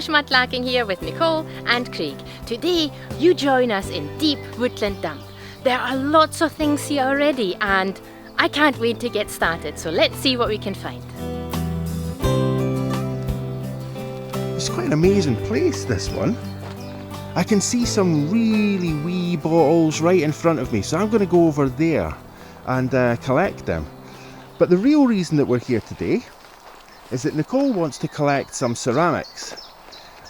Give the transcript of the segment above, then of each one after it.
fresh mudlarking here with Nicole and Craig. Today you join us in deep woodland dump. There are lots of things here already and I can't wait to get started, so let's see what we can find. It's quite an amazing place, this one. I can see some really wee bottles right in front of me, so I'm going to go over there and collect them. But the real reason that we're here today is that Nicole wants to collect some ceramics.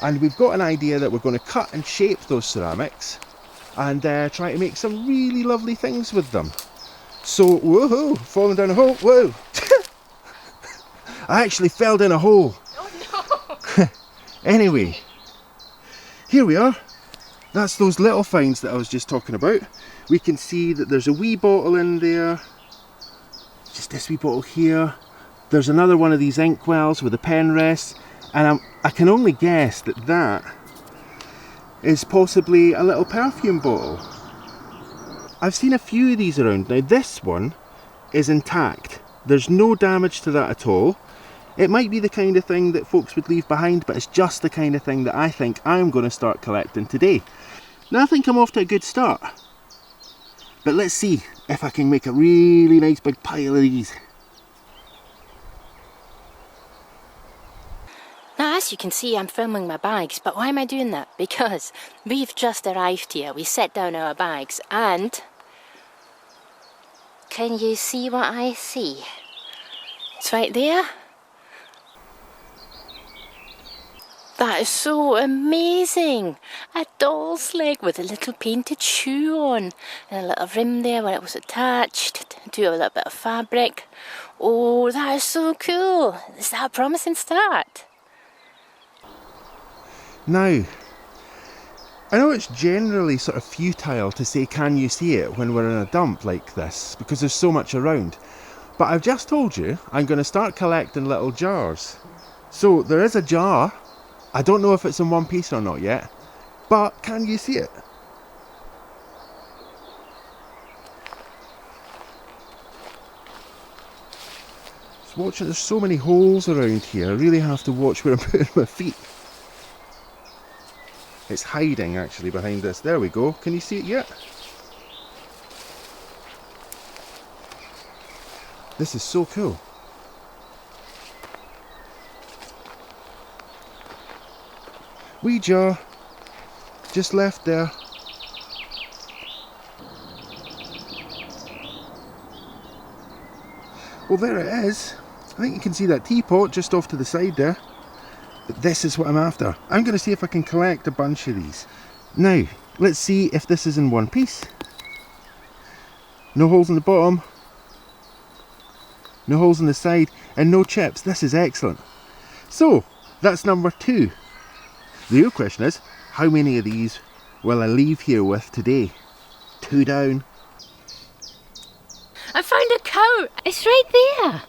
And we've got an idea that we're going to cut and shape those ceramics and try to make some really lovely things with them. So, woohoo, falling down a hole, whoa! I actually fell down a hole. Oh no! Anyway, here we are. That's those little finds that I was just talking about. We can see that there's a wee bottle in there. Just this wee bottle here. There's another one of these inkwells with a pen rest. And I can only guess that that is possibly a little perfume bottle. I've seen a few of these around. Now this one is intact. There's no damage to that at all. It might be the kind of thing that folks would leave behind, but it's just the kind of thing that I think I'm going to start collecting today. Now I think I'm off to a good start. But let's see if I can make a really nice big pile of these. Now as you can see, I'm filming my bags, but why am I doing that? Because we've just arrived here. We set down our bags and can you see what I see? It's right there. That is so amazing! A doll's leg with a little painted shoe on and a little rim there where it was attached to a little bit of fabric. Oh, that is so cool! Is that a promising start? Now, I know it's generally sort of futile to say can you see it when we're in a dump like this because there's so much around, but I've just told you I'm going to start collecting little jars. So there is a jar. I don't know if it's in one piece or not yet, but can you see it? Just watch it, there's so many holes around here, I really have to watch where I'm putting my feet. It's hiding actually behind this. There we go. Can you see it yet? This is so cool. Wee jar. Just left there. Well, there it is. I think you can see that teapot just off to the side there. But this is what I'm after. I'm going to see if I can collect a bunch of these. Now, let's see if this is in one piece. No holes in the bottom. No holes in the side. And no chips. This is excellent. So, that's number 2. The real question is, how many of these will I leave here with today? 2 down. I found a cow! It's right there!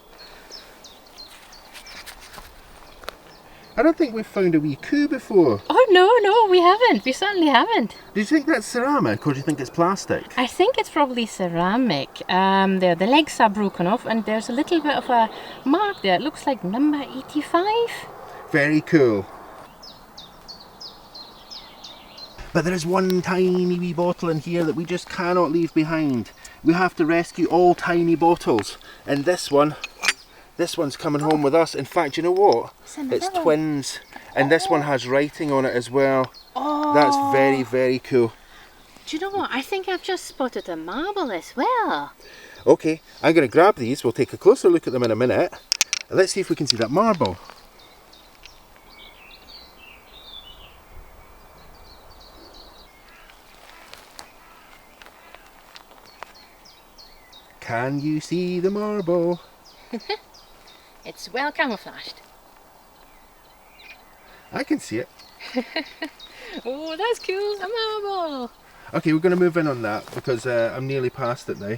I don't think we've found a wee coo before. Oh no, we haven't. We certainly haven't. Do you think that's ceramic or do you think it's plastic? I think it's probably ceramic. The legs are broken off and there's a little bit of a mark there. It looks like number 85. Very cool. But there is one tiny wee bottle in here that we just cannot leave behind. We have to rescue all tiny bottles. And this one's coming home with us. In fact, you know what? It's twins. And this one has writing on it as well. Oh. That's very, very cool. Do you know what? I think I've just spotted a marble as well. Okay, I'm going to grab these. We'll take a closer look at them in a minute. Let's see if we can see that marble. Can you see the marble? It's well camouflaged. I can see it. Oh, that's cool, a marble. Okay, we're going to move in on that because I'm nearly past it now.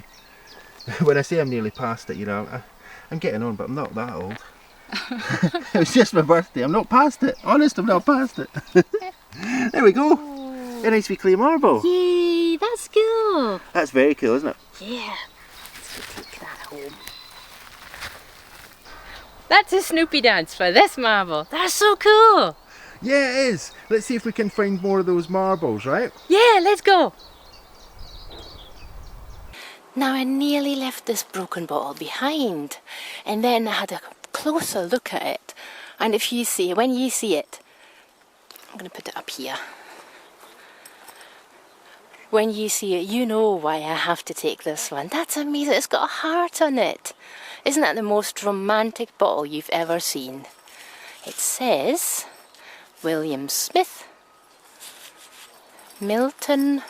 When I say I'm nearly past it, you know, I'm getting on, but I'm not that old. It was just my birthday. I'm not past it. Honest, I'm not past it. There we go. Oh. A nice wee clay marble. Yay, that's cool. That's very cool, isn't it? Yeah. Let's take that home. That's a Snoopy dance for this marble. That's so cool. Yeah, it is. Let's see if we can find more of those marbles, right? Yeah, let's go. Now I nearly left this broken bottle behind, and then I had a closer look at it. And if you see, when you see it, I'm going to put it up here. When you see it, you know why I have to take this one. That's amazing. It's got a heart on it. Isn't that the most romantic bottle you've ever seen? It says William Smith, Milton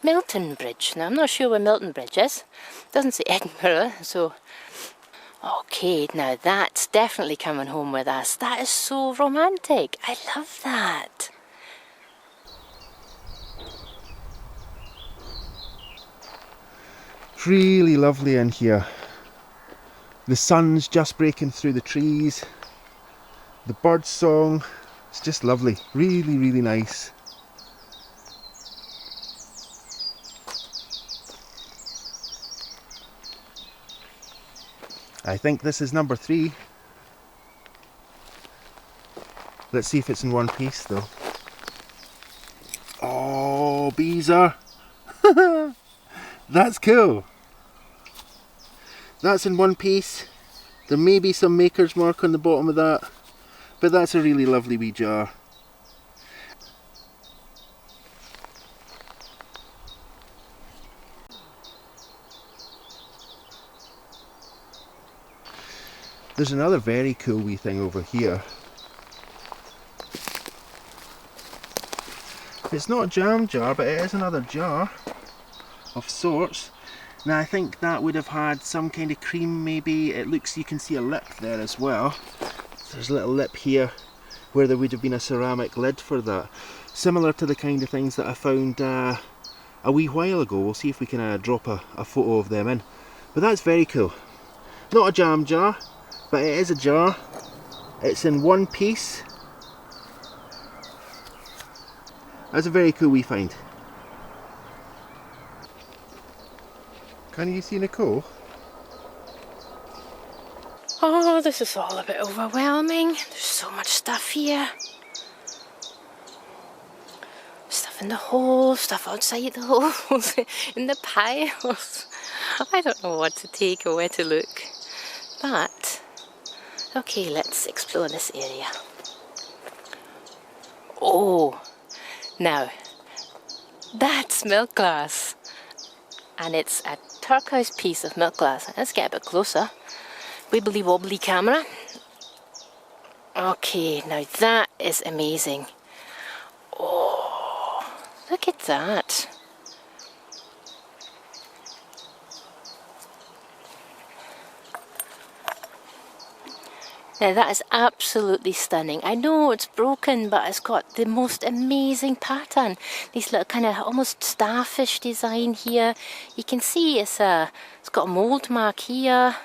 Bridge. Now I'm not sure where Milton Bridge is. It doesn't say Edinburgh, so... Okay, now that's definitely coming home with us. That is so romantic. I love that. It's really lovely in here. The sun's just breaking through the trees. The bird song. It's just lovely. Really, really nice. I think this is number 3. Let's see if it's in one piece though. Oh, Beezer! That's cool. That's in one piece. There may be some maker's mark on the bottom of that, but that's a really lovely wee jar. There's another very cool wee thing over here. It's not a jam jar, but it is another jar of sorts. Now I think that would have had some kind of cream maybe. It looks, you can see a lip there as well. So there's a little lip here where there would have been a ceramic lid for that. Similar to the kind of things that I found a wee while ago. We'll see if we can drop a photo of them in. But that's very cool. Not a jam jar, but it is a jar. It's in one piece. That's a very cool wee find. Can you see Nicole? Oh, this is all a bit overwhelming. There's so much stuff here. Stuff in the holes, stuff outside the holes, in the piles. I don't know what to take or where to look. But, okay, let's explore this area. Oh, now, that's milk glass. And it's a turquoise piece of milk glass. Let's get a bit closer. Wibbly wobbly camera. Okay, now that is amazing. Oh, look at that. Now that is absolutely stunning. I know it's broken, but it's got the most amazing pattern. These little kind of almost starfish design here. You can see it's got a mould mark here.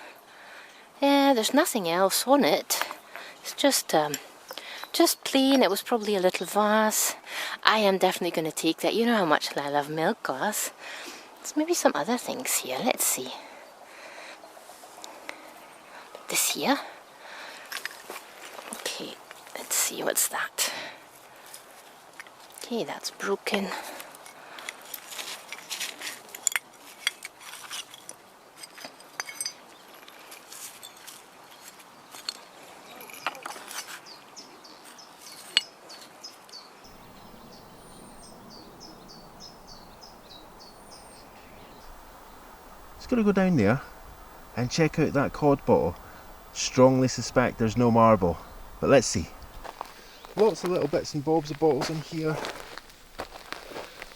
Yeah, there's nothing else on it. It's just plain. It was probably a little vase. I am definitely going to take that. You know how much I love milk glass. There's maybe some other things here. Let's see. This here. Okay, let's see, what's that? Okay, that's broken. Just got to go down there and check out that cod bottle. Strongly suspect there's no marble, but let's see. Lots of little bits and bobs of bottles in here,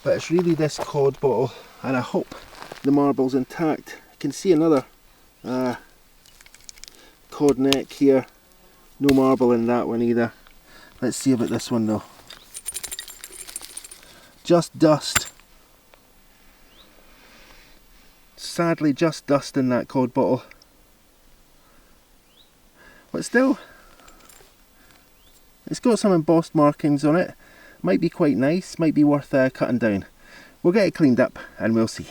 but it's really this cod bottle, and I hope the marble's intact. You can see another cod neck here. No marble in that one either. Let's see about this one though. Just dust. Sadly, just dust in that cod bottle. But still, it's got some embossed markings on it. Might be quite nice, might be worth cutting down. We'll get it cleaned up and we'll see.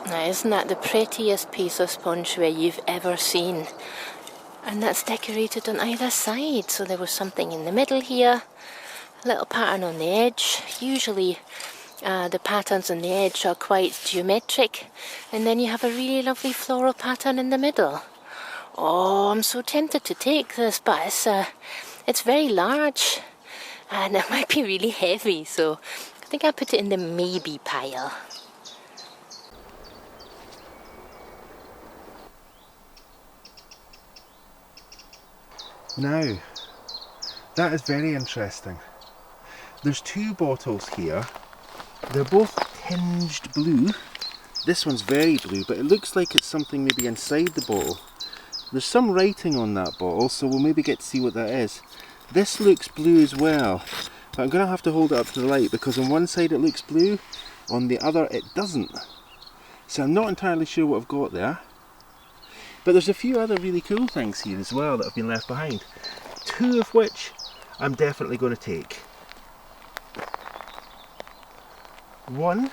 Now, isn't that the prettiest piece of spongeware you've ever seen? And that's decorated on either side. So there was something in the middle here, a little pattern on the edge. Usually the patterns on the edge are quite geometric, and then you have a really lovely floral pattern in the middle. Oh, I'm so tempted to take this, but it's very large and it might be really heavy, so I think I'll put it in the maybe pile. Now, that is very interesting. There's two bottles here. They're both tinged blue. This one's very blue, but it looks like it's something maybe inside the bottle. There's some writing on that bottle, so we'll maybe get to see what that is. This looks blue as well, but I'm going to have to hold it up to the light because on one side it looks blue, on the other it doesn't. So I'm not entirely sure what I've got there. But there's a few other really cool things here as well that have been left behind. Two of which I'm definitely going to take. One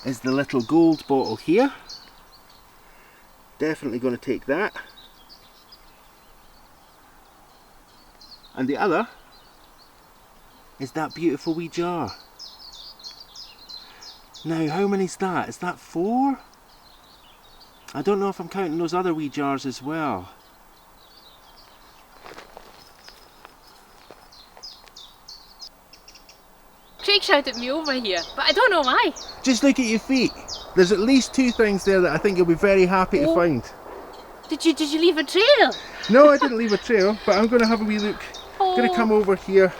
is the little gold bottle here. Definitely going to take that. And the other is that beautiful wee jar. Now, how many is that? Is that 4? I don't know if I'm counting those other wee jars as well. Craig shouted me over here, but I don't know why. Just look at your feet. There's at least 2 things there that I think you'll be very happy to find. Did you leave a trail? No, I didn't leave a trail, but I'm going to have a wee look. I'm going to come over here.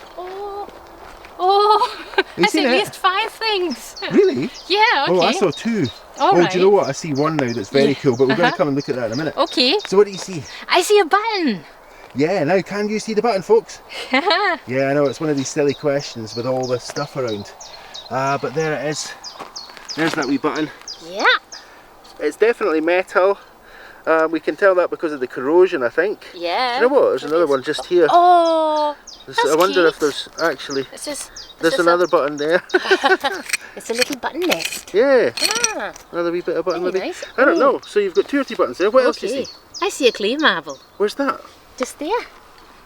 Oh, that's seen at it? least 5 things. Really? Yeah, okay. Oh, I saw 2. All right. Do you know what? I see one now that's very cool, but we're going to come and look at that in a minute. Okay. So what do you see? I see a button. Yeah, now can you see the button, folks? Yeah, I know, it's one of these silly questions with all this stuff around. But there it is. There's that wee button. Yeah. It's definitely metal. We can tell that because of the corrosion, I think. Yeah. Do you know what? There's another one just here. Oh, that's I wonder cute. if there's actually... There's another button there. It's a little button nest. Yeah. Ah, Another wee bit of button very maybe. nice. I don't know. So you've got 2 or 3 buttons there. What else do you see? I see a clay marble. Where's that? Just there.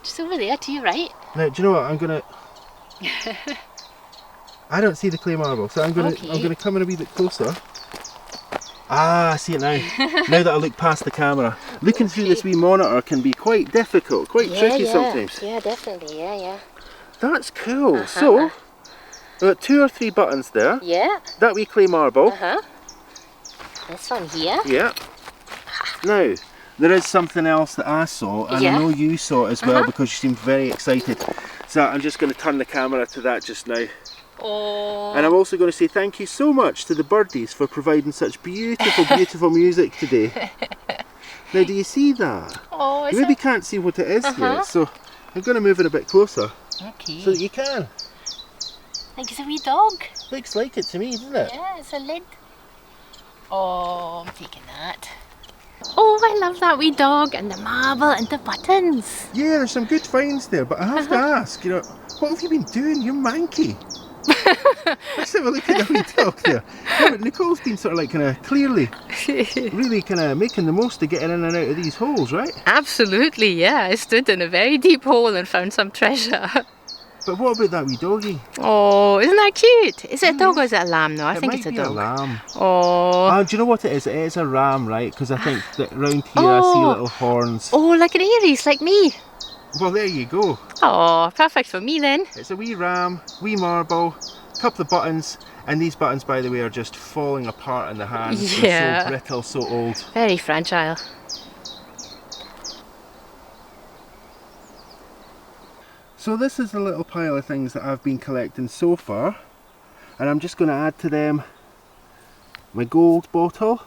Just over there to your right. Now, do you know what? I'm gonna... I don't see the clay marble, so I'm gonna come in a wee bit closer. Ah, I see it now. Now that I look past the camera. Looking through this wee monitor can be quite difficult, quite tricky sometimes. Yeah, definitely. Yeah. That's cool. So, we've got 2 or 3 buttons there. Yeah. That wee clay marble. This one here. Yeah. Now, there is something else that I saw, and I know you saw it as well because you seemed very excited. So I'm just going to turn the camera to that just now. Oh. And I'm also going to say thank you so much to the birdies for providing such beautiful, beautiful music today. Now, do you see that? Oh, You maybe can't see what it is yet, so I'm going to move it a bit closer Okay. so that you can. Like it's a wee dog. Looks like it to me, doesn't it? Yeah, it's a lid. Oh, I'm taking that. Oh, I love that wee dog and the marble and the buttons. Yeah, there's some good finds there, but I have to ask, you know, what have you been doing? You're manky. Let's have a look at the wee dog there. Yeah, but Nicole's been sort of like kind of clearly, really kind of making the most of getting in and out of these holes, right? Absolutely, yeah. I stood in a very deep hole and found some treasure. But what about that wee doggy? Oh, isn't that cute? Is it a dog or is it a lamb? No, I think it's a It might dog. be a lamb. Oh. Do you know what it is? It is a ram, right? Because I think that round here I see little horns. Oh, like an Aries, like me. Well, there you go. Oh, perfect for me then. It's a wee ram, wee marble, couple of buttons, and these buttons, by the way, are just falling apart in the hands. Yeah. They're so brittle, so old. Very fragile. So this is a little pile of things that I've been collecting so far, and I'm just going to add to them my gold bottle,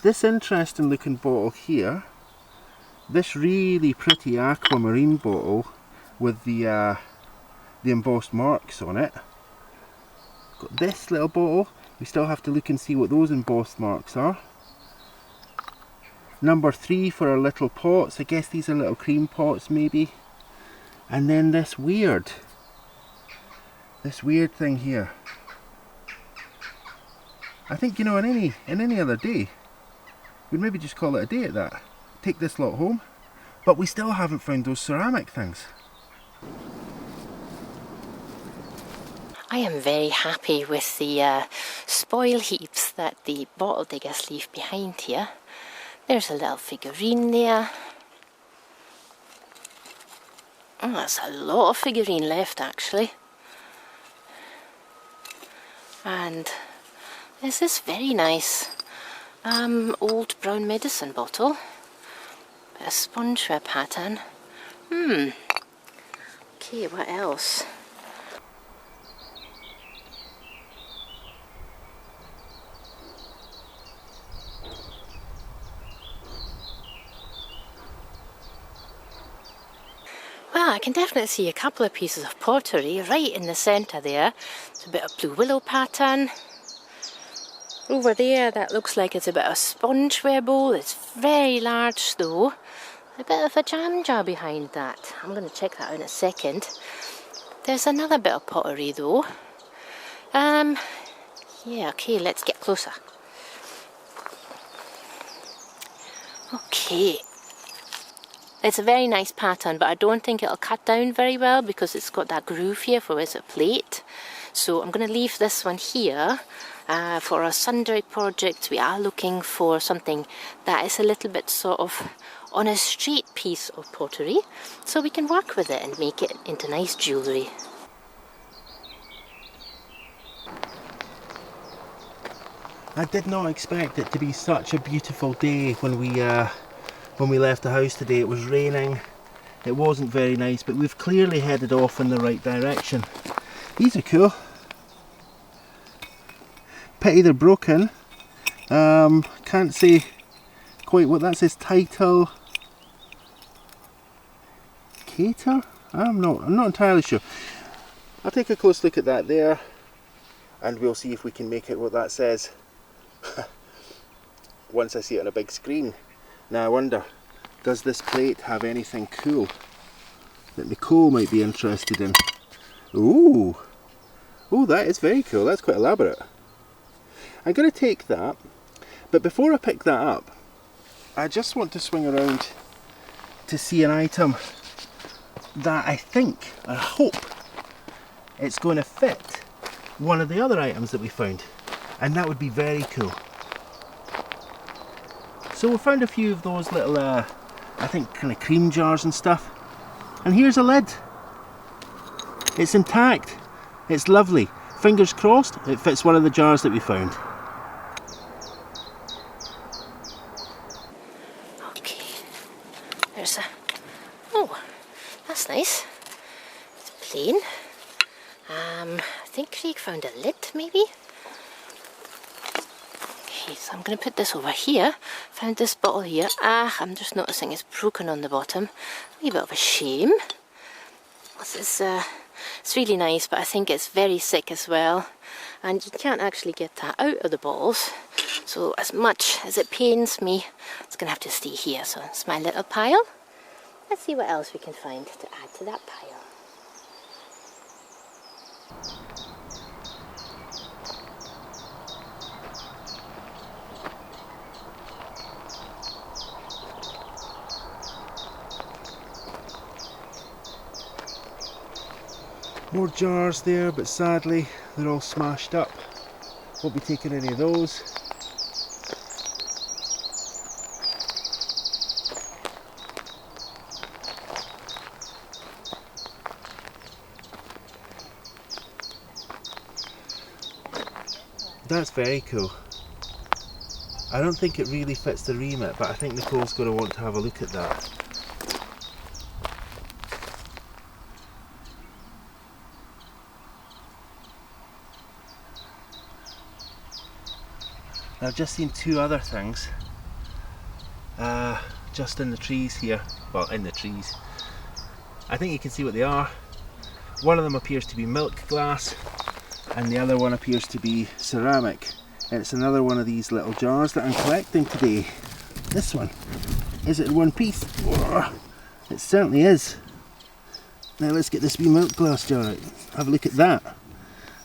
this interesting looking bottle here, this really pretty aquamarine bottle with the embossed marks on it. Got this little bottle, we still have to look and see what those embossed marks are. Number 3 for our little pots, I guess these are little cream pots maybe. And then this weird thing here. I think, you know, in any other day, we'd maybe just call it a day at that. take this lot home. But we still haven't found those ceramic things. I am very happy with the spoil heaps that the bottle diggers leave behind here. There's a little figurine there. Oh, that's a lot of figurine left actually. And there's this very nice old brown medicine bottle. Bit of Spongeware pattern. Okay, what else? Well, I can definitely see a couple of pieces of pottery right in the centre there. It's a bit of blue willow pattern. Over there, that looks like it's a bit of Spongeware bowl. It's very large though. A bit of a jam jar behind that. I'm going to check that out in a second. There's another bit of pottery though. Yeah, okay, let's get closer. Okay. It's a very nice pattern, but I don't think it'll cut down very well because it's got that groove here for it's a plate. So I'm going to leave this one here. For our sundry project, we are looking for something that is a little bit sort of on a straight piece of pottery, so we can work with it and make it into nice jewellery. I did not expect it to be such a beautiful day when we left the house today. It was raining, it wasn't very nice, but we've clearly headed off in the right direction. These are cool. Pity they're broken. Can't say quite what that says. Title Cater? I'm not entirely sure. I'll take a close look at that there and we'll see if we can make it what that says once I see it on a big screen. Now I wonder, does this plate have anything cool that Nicole might be interested in? Ooh, that is very cool. That's quite elaborate. I'm going to take that, but before I pick that up, I just want to swing around to see an item that I hope it's going to fit one of the other items that we found, and that would be very cool. So we found a few of those little, I think kind of cream jars and stuff, and here's a lid. It's intact, it's lovely. Fingers crossed it fits one of the jars that we found. Oh, that's nice. It's plain. I think Craig found a lid, maybe. Okay, so I'm going to put this over here. Found this bottle here. I'm just noticing it's broken on the bottom. A wee bit of a shame. This is, it's really nice, but I think it's very thick as well. And you can't actually get that out of the bottles. So as much as it pains me, it's going to have to stay here. So it's my little pile. Let's see what else we can find to add to that pile. More jars there, but sadly they're all smashed up. Won't be taking any of those. That's very cool. I don't think it really fits the remit, but I think Nicole's going to want to have a look at that. I've just seen two other things just in the trees here. Well, in the trees. I think you can see what they are. One of them appears to be milk glass and the other one appears to be ceramic. And it's another one of these little jars that I'm collecting today. This one. Is it in one piece? It certainly is. Now let's get this wee milk glass jar out. Have a look at that.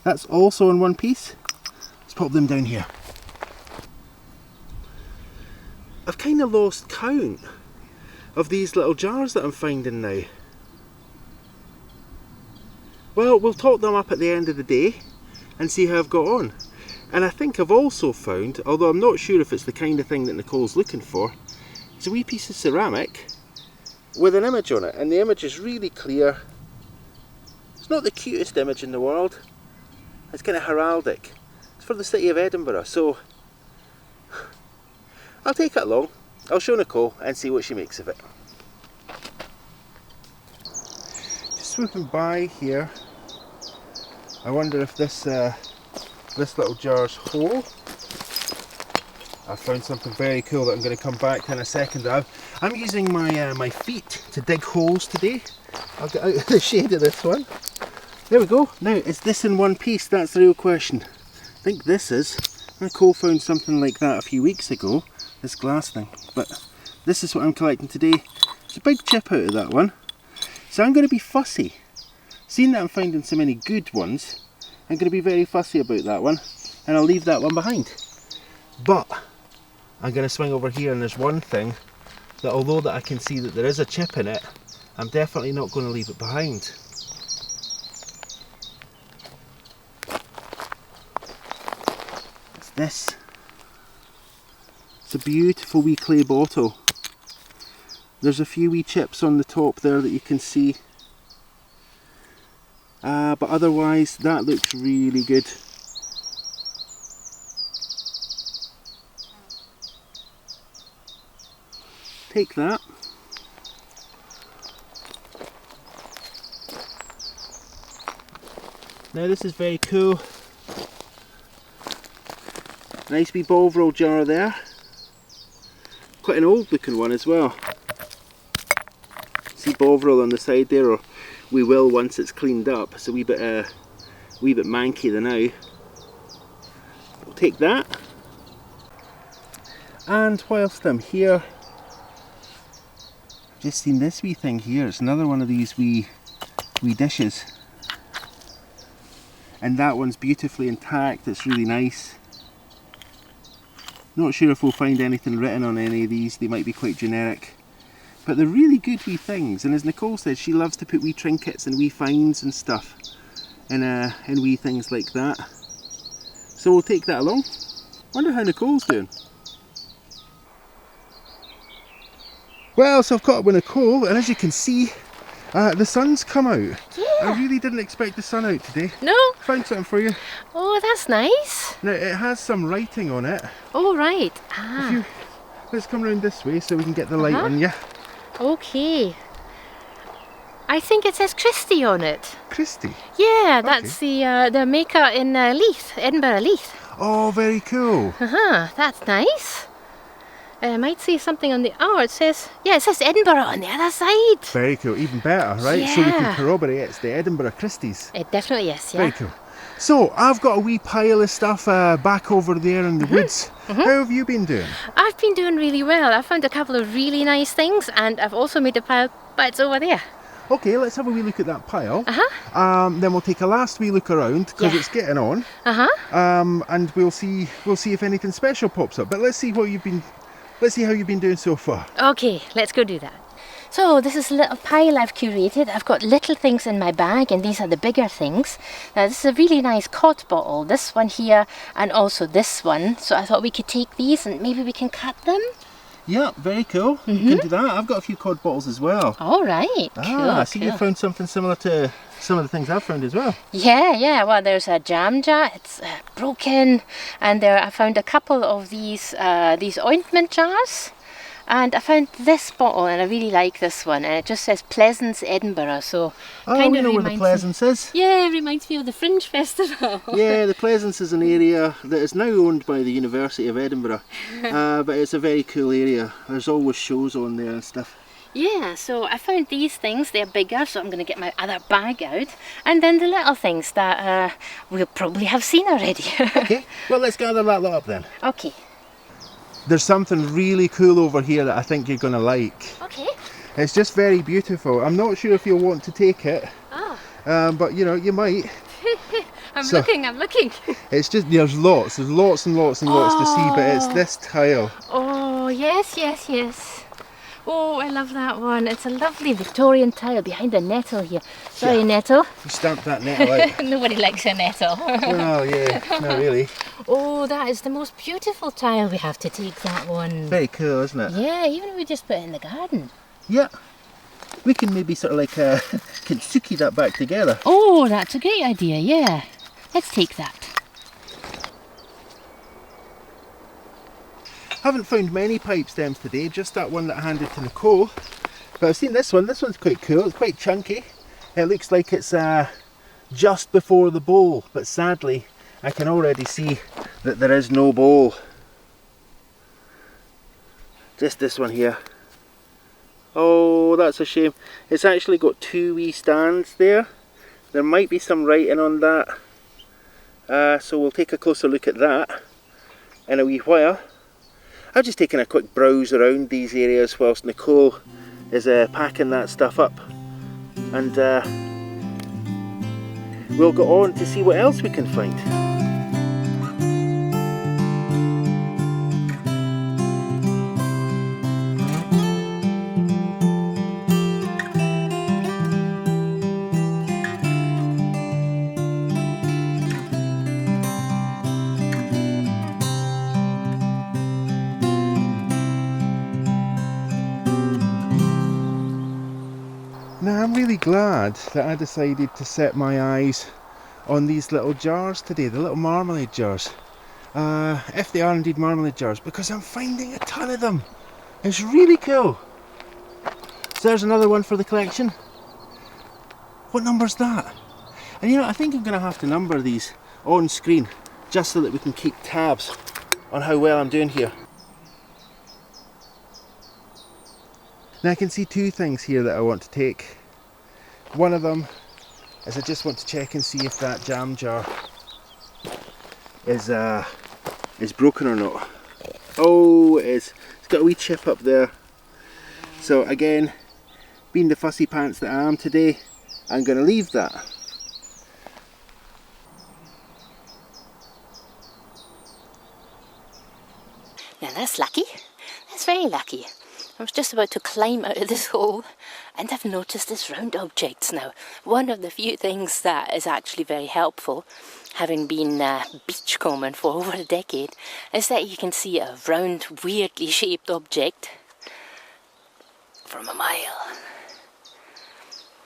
That's also in one piece. Let's pop them down here. I've kind of lost count of these little jars that I'm finding now? Well, we'll top them up at the end of the day and see how I've got on. And I think I've also found, although I'm not sure if it's the kind of thing that Nicole's looking for, it's a wee piece of ceramic with an image on it, and the image is really clear. It's not the cutest image in the world. It's kind of heraldic. It's for the city of Edinburgh, so I'll take it along. I'll show Nicole and see what she makes of it. Just swooping by here, I wonder if this little jar's whole. I found something very cool that I'm going to come back to in a second. I'm using my feet to dig holes today. I'll get out of the shade of this one. There we go. Now, is this in one piece? That's the real question. I think this is. Nicole found something like that a few weeks ago, this glass thing. But this is what I'm collecting today. It's a big chip out of that one. So I'm going to be fussy. Seeing that I'm finding so many good ones, I'm going to be very fussy about that one. And I'll leave that one behind. But I'm going to swing over here, and there's one thing that, although that I can see that there is a chip in it, I'm definitely not going to leave it behind. It's this. It's a beautiful wee clay bottle. There's a few wee chips on the top there that you can see. But otherwise that looks really good. Take that. Now this is very cool. Nice wee Bovril jar there. Quite an old looking one as well. See Bovril on the side there, or we will once it's cleaned up. It's a wee bit manky the now. We'll take that. And whilst I'm here, I've just seen this wee thing here. It's another one of these wee dishes. And that one's beautifully intact. It's really nice. Not sure if we'll find anything written on any of these. They might be quite generic. But they're really good wee things, and as Nicole said, she loves to put wee trinkets and wee finds and stuff in wee things like that. So we'll take that along. Wonder how Nicole's doing. Well, so I've caught up with Nicole, and as you can see, the sun's come out. Yeah. I really didn't expect the sun out today. No? Found something for you. Oh, that's nice. Now, it has some writing on it. Oh, right. Ah. Let's come round this way so we can get the light on you. Okay. I think it says Christie on it. Christie? Yeah, that's the maker in Leith, Edinburgh Leith. Oh, very cool. That's nice. I might see something on the... Oh, it says Edinburgh on the other side. Very cool, even better, right? Yeah. So we can corroborate it's the Edinburgh Christies. It definitely is, yeah. Very cool. So, I've got a wee pile of stuff back over there in the woods. How have you been doing? I've been doing really well. I found a couple of really nice things, and I've also made a pile, but it's over there. Okay, let's have a wee look at that pile. Then we'll take a last wee look around, because it's getting on. And we'll see if anything special pops up. But let's see how you've been doing so far. Okay, let's go do that. So this is a little pile I've curated. I've got little things in my bag, and these are the bigger things. Now this is a really nice cod bottle, this one here, and also this one. So I thought we could take these and maybe we can cut them. Yeah, very cool. You can do that. I've got a few cod bottles as well. All right, cool. I see you found something similar to some of the things I've found as well. Yeah. Well, there's a jam jar. It's broken, and I found a couple of these ointment jars. And I found this bottle, and I really like this one, and it just says Pleasance, Edinburgh, so we know where the Pleasance is. Yeah, it reminds me of the Fringe Festival. Yeah, the Pleasance is an area that is now owned by the University of Edinburgh, but it's a very cool area. There's always shows on there and stuff. Yeah, so I found these things, they're bigger, so I'm going to get my other bag out, and then the little things that we'll probably have seen already. Okay, well let's gather that lot up then. Okay. There's something really cool over here that I think you're going to like. Okay. It's just very beautiful. I'm not sure if you'll want to take it, but you know, you might. I'm looking. It's just, there's lots and lots to see, but it's this tile. Oh, yes. Oh, I love that one. It's a lovely Victorian tile behind the nettle here. Sorry, Yeah. nettle. You stamped that nettle out. Nobody likes a nettle. Well, yeah, not really. Oh, that is the most beautiful tile. We have to take that one. Very cool, isn't it? Yeah, even if we just put it in the garden. Yeah. We can maybe sort of like kintsugi that back together. Oh, that's a great idea, yeah. Let's take that. Haven't found many pipe stems today, just that one that I handed to Nicole. But I've seen this one. This one's quite cool. It's quite chunky. It looks like it's just before the bowl, but sadly I can already see that there is no bowl. Just this one here. Oh, that's a shame. It's actually got two wee stands there. There might be some writing on that. So we'll take a closer look at that in a wee while. I've just taken a quick browse around these areas whilst Nicole is packing that stuff up. And we'll go on to see what else we can find. Now I'm really glad that I decided to set my eyes on these little jars today, the little marmalade jars. If they are indeed marmalade jars, because I'm finding a ton of them. It's really cool. So there's another one for the collection. What number's that? And you know, I think I'm going to have to number these on screen just so that we can keep tabs on how well I'm doing here. Now I can see two things here that I want to take. One of them is I just want to check and see if that jam jar is broken or not. Oh, it is. It's got a wee chip up there. So again, being the fussy pants that I am today, I'm going to leave that. Now that's lucky. That's very lucky. I was just about to climb out of this hole and I've noticed this round objects now. One of the few things that is actually very helpful, having been beachcombing for over a decade, is that you can see a round, weirdly shaped object from a mile.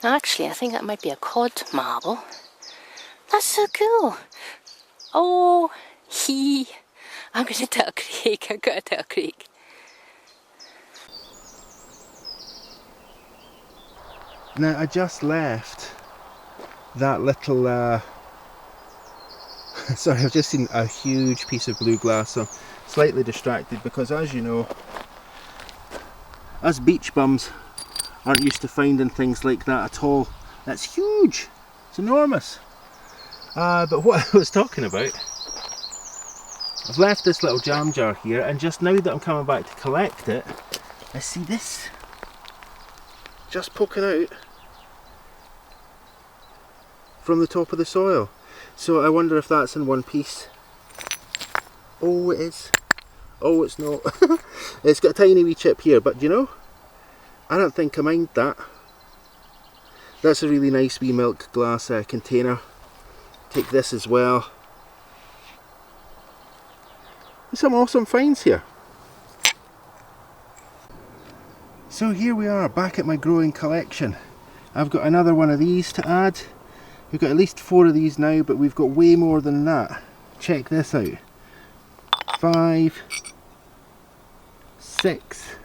Actually, I think that might be a cod marble. That's so cool. Oh, I'm going to tell Craig. I've got to tell Craig. Now I just left that little, sorry, I've just seen a huge piece of blue glass, so I'm slightly distracted because, as you know, us beach bums aren't used to finding things like that at all. That's huge, it's enormous. But what I was talking about, I've left this little jam jar here, and just now that I'm coming back to collect it, I see this just poking out from the top of the soil. So I wonder if that's in one piece. Oh, it is. Oh, it's not. It's got a tiny wee chip here, but you know, I don't think I mind that. That's a really nice wee milk glass container. Take this as well. There's some awesome finds here. So here we are, back at my growing collection. I've got another one of these to add. We've got at least 4 of these now, but we've got way more than that. Check this out. 5, 6.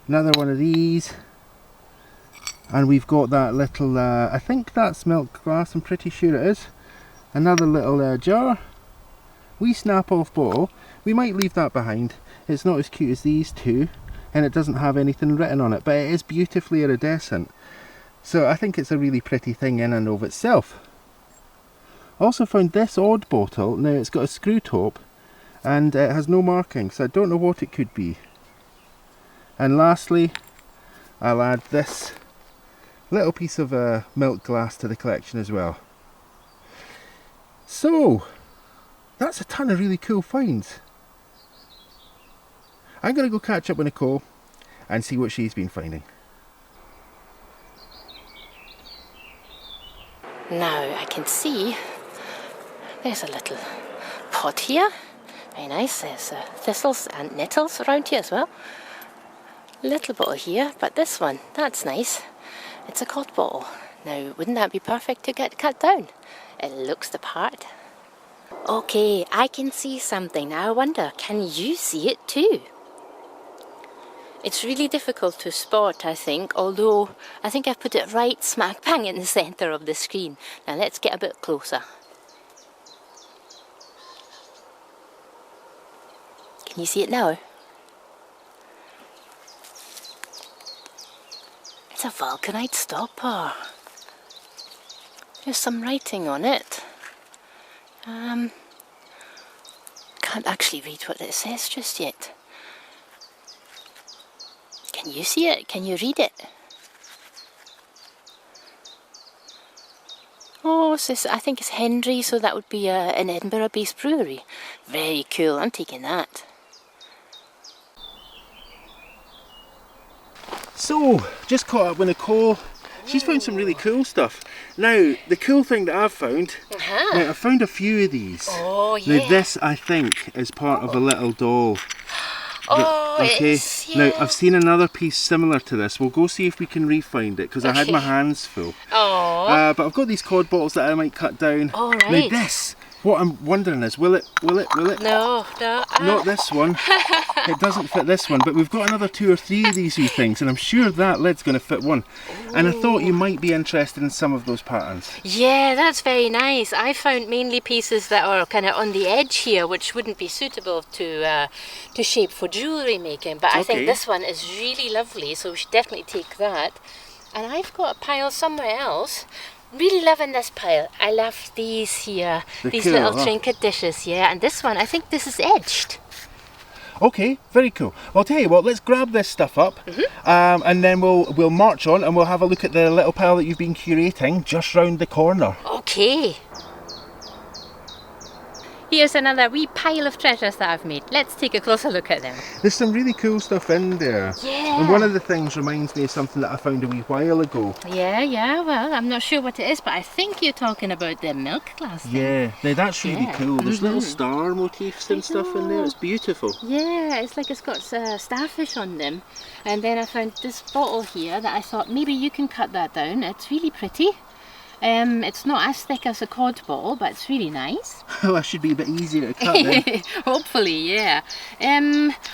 Another one of these. And we've got that little, I think that's milk glass, I'm pretty sure it is. Another little jar. Wee snap off bottle. We might leave that behind. It's not as cute as these two, and it doesn't have anything written on it, but it is beautifully iridescent. So I think it's a really pretty thing in and of itself. Also found this odd bottle. Now it's got a screw top and it has no marking, so I don't know what it could be. And lastly, I'll add this little piece of milk glass to the collection as well. So that's a ton of really cool finds. I'm going to go catch up with Nicole and see what she's been finding. Now I can see there's a little pot here. Very nice. There's thistles and nettles around here as well. Little bottle here, but this one, that's nice. It's a cod bottle. Now, wouldn't that be perfect to get cut down? It looks the part. Okay, I can see something. Now I wonder, can you see it too? It's really difficult to spot, I think, although I think I've put it right smack bang in the centre of the screen. Now let's get a bit closer. Can you see it now? It's a Vulcanite stopper. There's some writing on it. Can't actually read what it says just yet. Can you see it? Can you read it? Oh, I think it's Hinged, so that would be an Edinburgh-based brewery. Very cool, I'm taking that. So, just caught up with Nicole. She's found some really cool stuff. Now, the cool thing that I've found, now I found a few of these. Oh, yeah. Now this, I think, is part of a little doll. Oh, okay. It's, yeah. Now, I've seen another piece similar to this. We'll go see if we can re-find it, because I had my hands full. Oh. But I've got these cod bottles that I might cut down. All right. Now this, what I'm wondering is, will it? No. Not this one. It doesn't fit this one, but we've got another 2 or 3 of these wee things, and I'm sure that lid's going to fit one. Ooh. And I thought you might be interested in some of those patterns. Yeah, that's very nice. I found mainly pieces that are kind of on the edge here, which wouldn't be suitable to shape for jewellery making. But I think this one is really lovely, so we should definitely take that. And I've got a pile somewhere else. Really loving this pile. I love these here, these cool, little trinket dishes, yeah. And this one, I think this is edged. Okay, very cool. Well, I'll tell you what, let's grab this stuff up, and then we'll march on and we'll have a look at the little pile that you've been curating just round the corner. Okay. Here's another wee pile of treasures that I've made. Let's take a closer look at them. There's some really cool stuff in there. Yeah. And one of the things reminds me of something that I found a wee while ago. Yeah, well, I'm not sure what it is, but I think you're talking about the milk glass thing. Yeah, now that's really cool. There's little star motifs and stuff in there. It's beautiful. Yeah, it's like it's got starfish on them. And then I found this bottle here that I thought maybe you can cut that down. It's really pretty. It's not as thick as a cod bottle, but it's really nice. Oh, that should be a bit easier to cut then. Hopefully, yeah.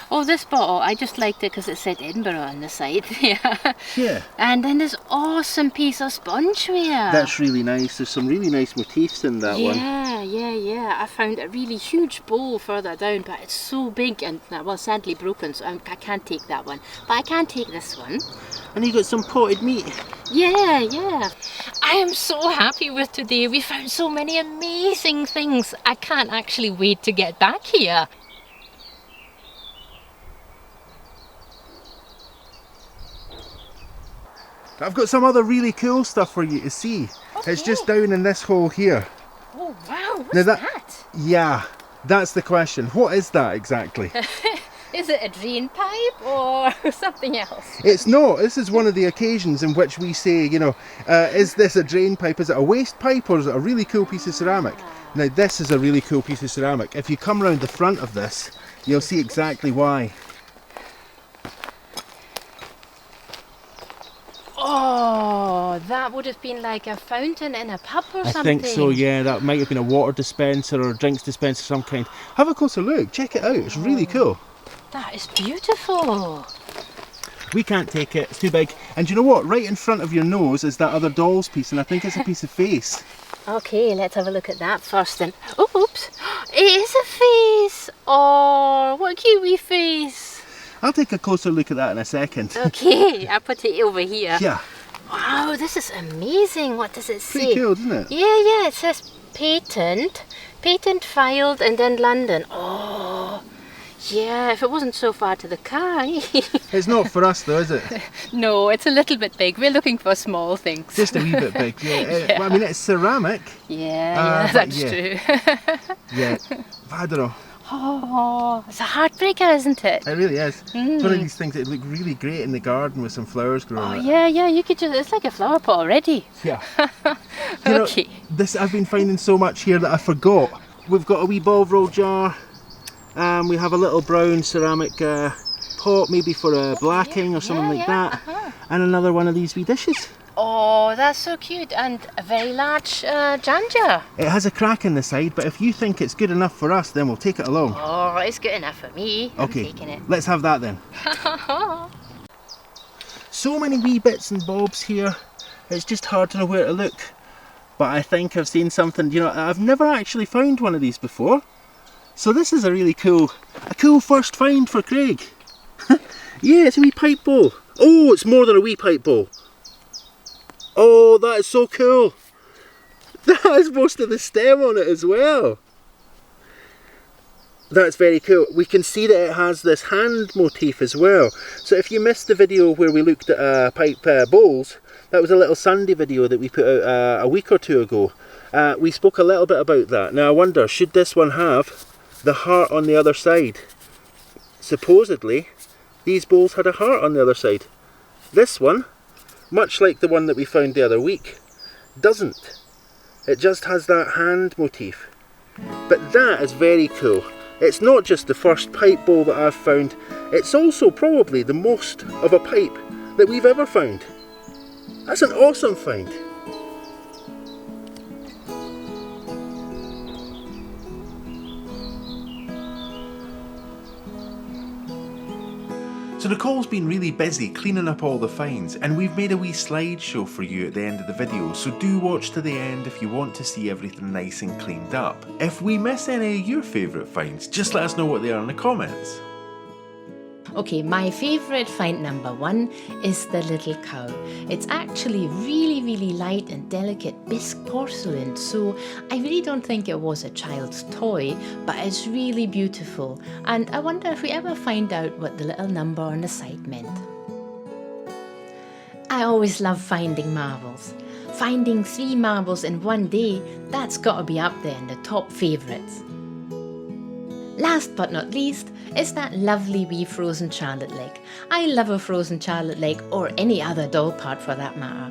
Oh, this bottle, I just liked it because it said Edinburgh on the side. Yeah. And then this awesome piece of spongeware. That's really nice. There's some really nice motifs in that one. Yeah. I found a really huge bowl further down, but it's so big and, well, sadly broken, so I can't take that one. But I can take this one. And you got some potted meat. Yeah. I am so happy with today. We found so many amazing things. I can't actually wait to get back here. I've got some other really cool stuff for you to see. Okay. It's just down in this hole here. Oh wow, what's that? Yeah, that's the question. What is that exactly? Is it a drain pipe or something else? It's not. This is one of the occasions in which we say, you know, is this a drain pipe? Is it a waste pipe or is it a really cool piece of ceramic? Now this is a really cool piece of ceramic. If you come around the front of this, you'll see exactly why. Oh, that would have been like a fountain in a pub or something. I think so, yeah. That might have been a water dispenser or a drinks dispenser of some kind. Have a closer look. Check it out. It's really cool. That is beautiful. We can't take it. It's too big. And you know what? Right in front of your nose is that other doll's piece, and I think it's a piece of face. Okay, let's have a look at that first then. Oh, oops. It is a face. Oh, what a cute wee face. I'll take a closer look at that in a second. Okay, I'll put it over here. Yeah. Wow, this is amazing. What does it say? Pretty cool, isn't it? Yeah, it says patent filed and then London. Oh, yeah, if it wasn't so far to the car. It's not for us though, is it? No, it's a little bit big. We're looking for small things. Just a wee bit big, yeah. Well, I mean, it's ceramic. Yeah, that's true. Yeah, I don't know. Oh, it's a heartbreaker, isn't it? It really is. It's one of these things that look really great in the garden with some flowers growing. Oh in it. yeah, you could just, it's like a flower pot already. Yeah. You know, Okay. this I've been finding so much here that I forgot. We've got a wee Bovril jar. We have a little brown ceramic pot, maybe for a blacking or something like that. And another one of these wee dishes. Oh, that's so cute, and a very large jam jar. It has a crack in the side, but if you think it's good enough for us, then we'll take it along. Oh, it's good enough for me. Okay, I'm taking it. let's have that then. So many wee bits and bobs here, it's just hard to know where to look. But I think I've seen something, you know, I've never actually found one of these before. So this is a really cool first find for Craig. Yeah, it's a wee pipe bowl. Oh, it's more than a wee pipe bowl. Oh, that is so cool. That has most of the stem on it as well. That's very cool. We can see that it has this hand motif as well. So if you missed the video where we looked at pipe bowls, that was a little Sunday video that we put out a week or two ago. We spoke a little bit about that. Now I wonder, should this one have the heart on the other side? Supposedly, these bowls had a heart on the other side. This one, much like the one that we found the other week, doesn't. It just has that hand motif. But that is very cool. It's not just the first pipe bowl that I've found, it's also probably the most of a pipe that we've ever found. That's an awesome find. So Nicole's been really busy cleaning up all the finds, and we've made a wee slideshow for you at the end of the video, so do watch to the end if you want to see everything nice and cleaned up. If we miss any of your favourite finds, just let us know what they are in the comments. Okay, my favourite find number 1 is the little cow. It's actually really light and delicate bisque porcelain, so I really don't think it was a child's toy, but it's really beautiful, and I wonder if we ever find out what the little number on the side meant. I always love finding marbles. Finding 3 marbles in one day, that's got to be up there in the top favourites. Last but not least is that lovely wee frozen charlotte leg. I love a frozen charlotte leg, or any other doll part for that matter.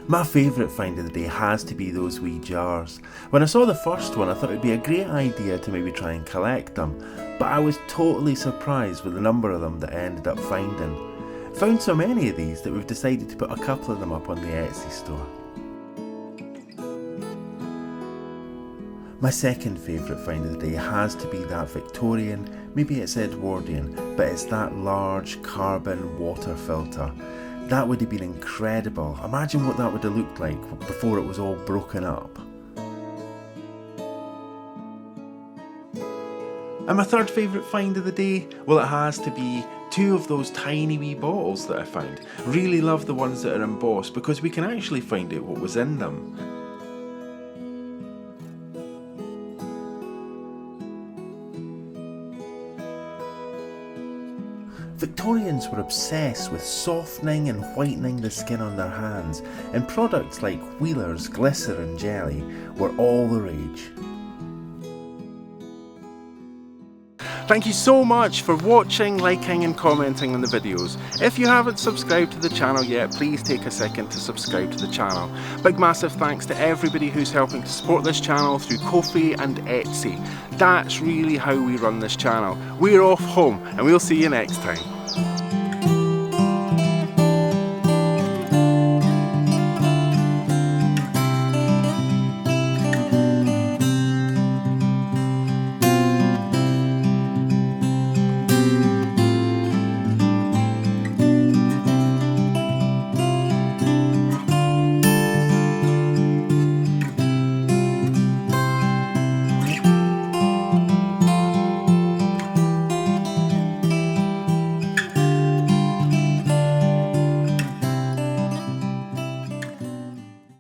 My favourite find of the day has to be those wee jars. When I saw the first one, I thought it would be a great idea to maybe try and collect them, but I was totally surprised with the number of them that I ended up finding. Found so many of these that we've decided to put a couple of them up on the Etsy store. My second favourite find of the day has to be that Victorian, maybe it's Edwardian, but it's that large carbon water filter. That would have been incredible. Imagine what that would have looked like before it was all broken up. And my third favourite find of the day, well, it has to be 2 of those tiny wee bottles that I found. Really love the ones that are embossed because we can actually find out what was in them. Victorians were obsessed with softening and whitening the skin on their hands, and products like Wheeler's glycerin jelly were all the rage. Thank you so much for watching, liking and commenting on the videos. If you haven't subscribed to the channel yet, please take a second to subscribe to the channel. Big massive thanks to everybody who's helping to support this channel through Ko-fi and Etsy. That's really how we run this channel. We're off home and we'll see you next time.